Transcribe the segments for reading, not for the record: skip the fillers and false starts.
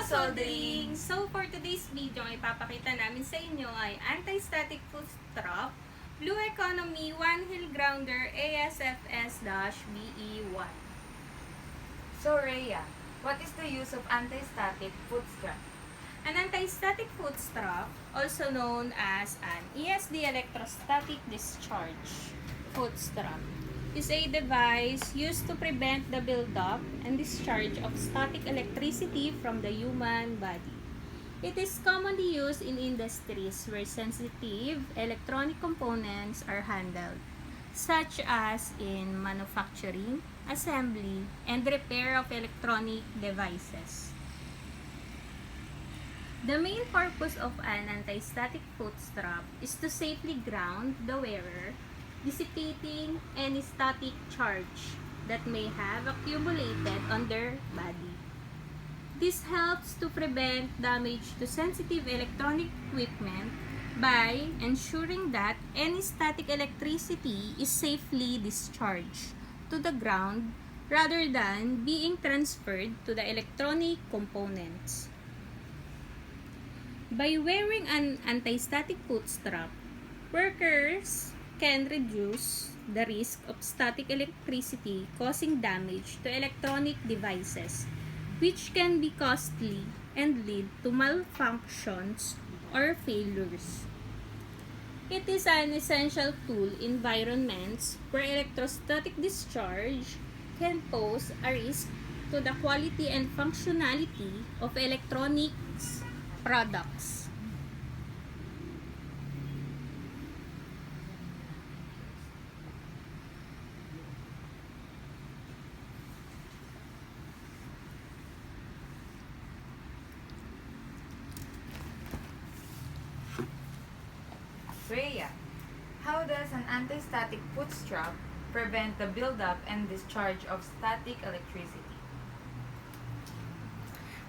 soldering! So for today's video, ay ipapakita namin sa inyo ay anti-static foot strap, Blue Economy 1 Hill Grounder ASFS-BE1. So Rhea, what is the use of anti-static foot strap? An anti-static foot strap, also known as an ESD electrostatic discharge foot strap, is a device used to prevent the buildup and discharge of static electricity from the human body. It is commonly used in industries where sensitive electronic components are handled, such as in manufacturing, assembly, and repair of electronic devices. The main purpose of an anti-static foot strap is to safely ground the wearer, dissipating any static charge that may have accumulated on their body. This helps to prevent damage to sensitive electronic equipment by ensuring that any static electricity is safely discharged to the ground rather than being transferred to the electronic components. By wearing an anti-static foot strap, workers can reduce the risk of static electricity causing damage to electronic devices, which can be costly and lead to malfunctions or failures. It is an essential tool in environments where electrostatic discharge can pose a risk to the quality and functionality of electronics products. Rhea, how does an anti-static foot strap prevent the buildup and discharge of static electricity?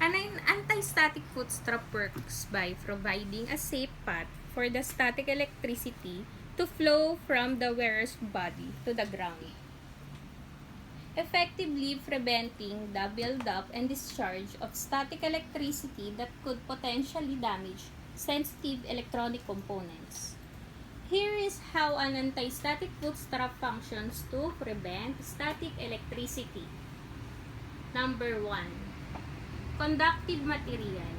An anti-static foot strap works by providing a safe path for the static electricity to flow from the wearer's body to the ground, effectively preventing the buildup and discharge of static electricity that could potentially damage sensitive electronic components. Here is how an anti-static foot strap functions to prevent static electricity. Number 1. Conductive material.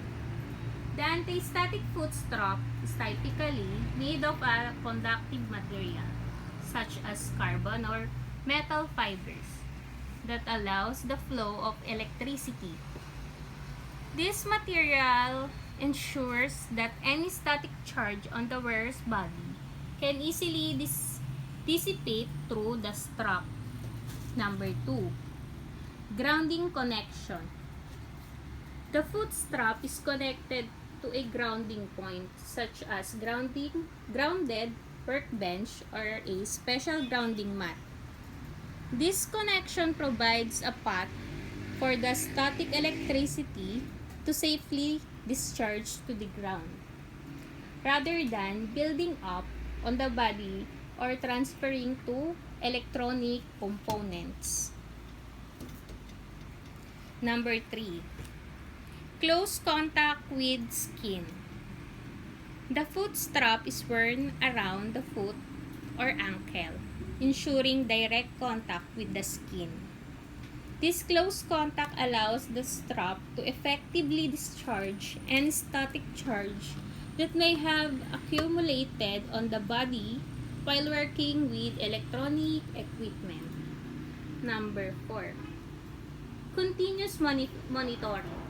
The anti-static foot strap is typically made of a conductive material, such as carbon or metal fibers, that allows the flow of electricity. This material ensures that any static charge on the wearer's body can easily dissipate through the strap. Number 2. Grounding connection. The foot strap is connected to a grounding point, such as grounded workbench or a special grounding mat. This connection provides a path for the static electricity to safely discharge to the ground, rather than building up on the body or transferring to electronic components. Number 3. Close contact with skin. The foot strap is worn around the foot or ankle, ensuring direct contact with the skin. This close contact allows the strap to effectively discharge any static charge that may have accumulated on the body while working with electronic equipment. Number 4. Continuous monitoring.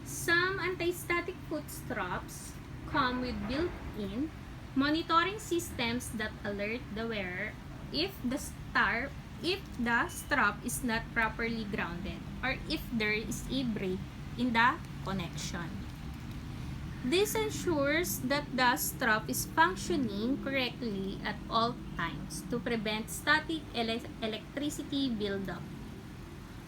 Some anti-static foot straps come with built-in monitoring systems that alert the wearer if the strap is not properly grounded or if there is a break in the connection. This ensures that the strap is functioning correctly at all times to prevent static electricity buildup.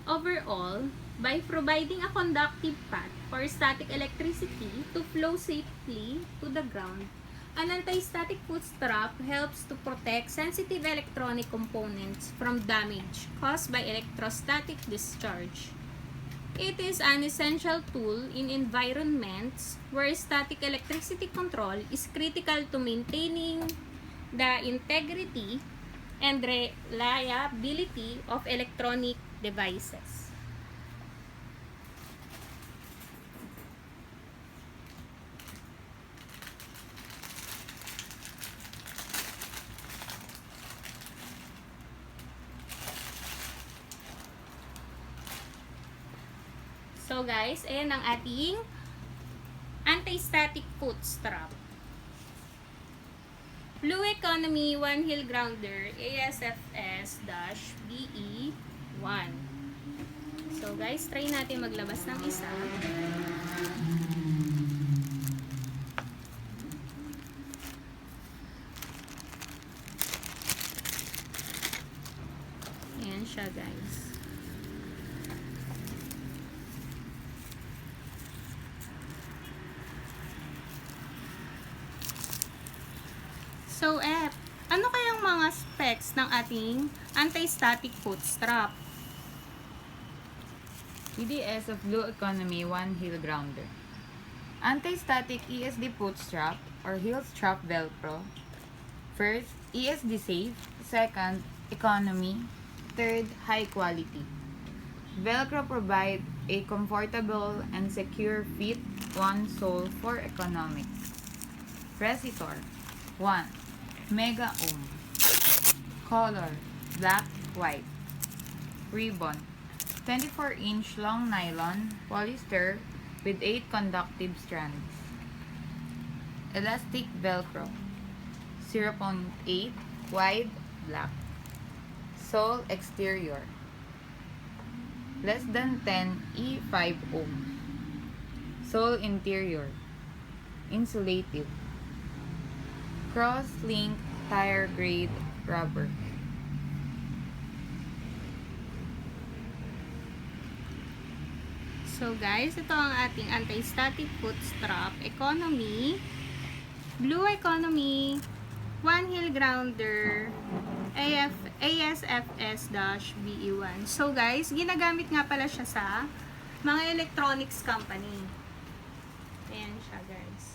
Overall, by providing a conductive path for static electricity to flow safely to the ground, an anti-static foot strap helps to protect sensitive electronic components from damage caused by electrostatic discharge. It is an essential tool in environments where static electricity control is critical to maintaining the integrity and reliability of electronic devices. So guys, ayan ang ating anti-static foot strap. Blue Economy 1 Hill Grounder ASFS-BE1. So guys, try natin maglabas ng isa. Ayan siya guys. So, ano kayang mga specs ng ating anti-static foot strap? EDS of Blue Economy 1 Heel Grounder. Anti-static ESD foot strap or heel strap Velcro. First, ESD safe. Second, economy. Third, high quality. Velcro provide a comfortable and secure fit, one sole for economics. Resistor 1. Mega Ohm. Color black, white. Ribbon 24-inch long nylon polyester with 8 conductive strands. Elastic Velcro 0.8 wide, black. Sole exterior less than 10 E5 ohm. Sole interior insulative. Cross-link tire grade rubber. So guys, ito ang ating anti-static foot strap economy. Blue Economy 1 Hill Grounder ASFS-BE1. So guys, ginagamit nga pala siya sa mga electronics company. Ayan siya guys.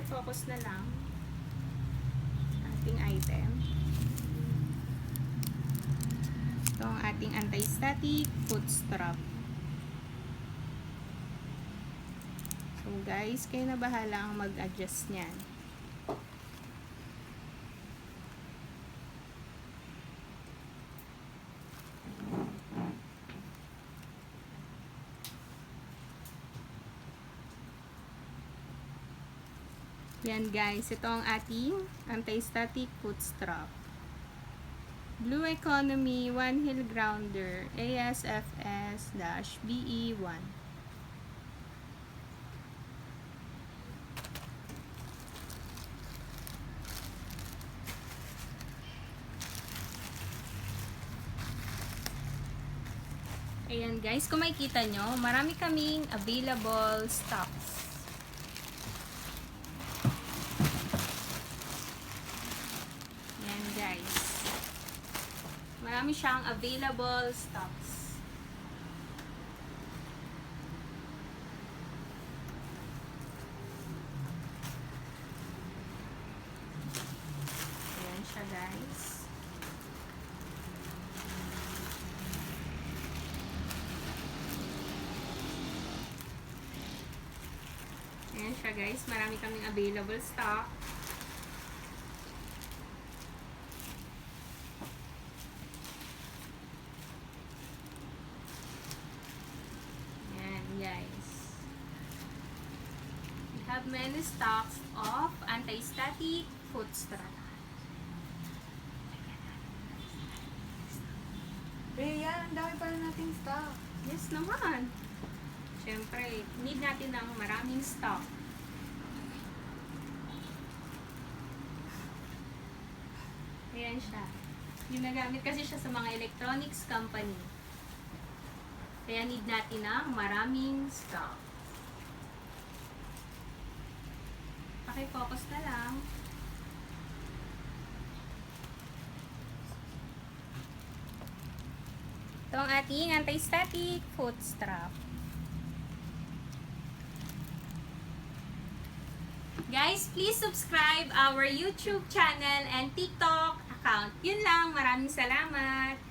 Focus na lang ating item. Ito ang ating anti-static foot strap. So guys, kayo na bahala ang mag-adjust niyan. Yan guys, ito ang ating anti-static foot strap. Blue Economy 1 Hill Grounder ASFS-BE1. Ayan guys, kung makikita nyo, marami kaming available stocks. Guys, marami siyang available stocks. Ayan siya guys. Ayan siya guys, marami kaming available stock. Guys, we have many stocks of anti-static foot strap. Rhea, ang dami pala nating stock. Yes naman. Siyempre, need natin ng maraming stock. Ayan siya. Ginagamit kasi siya sa mga electronics company. Kaya need natin ng maraming stock. Paki-focus na lang. Ito ang ating anti-static foot strap. Guys, please subscribe our YouTube channel and TikTok account. Yun lang. Maraming salamat.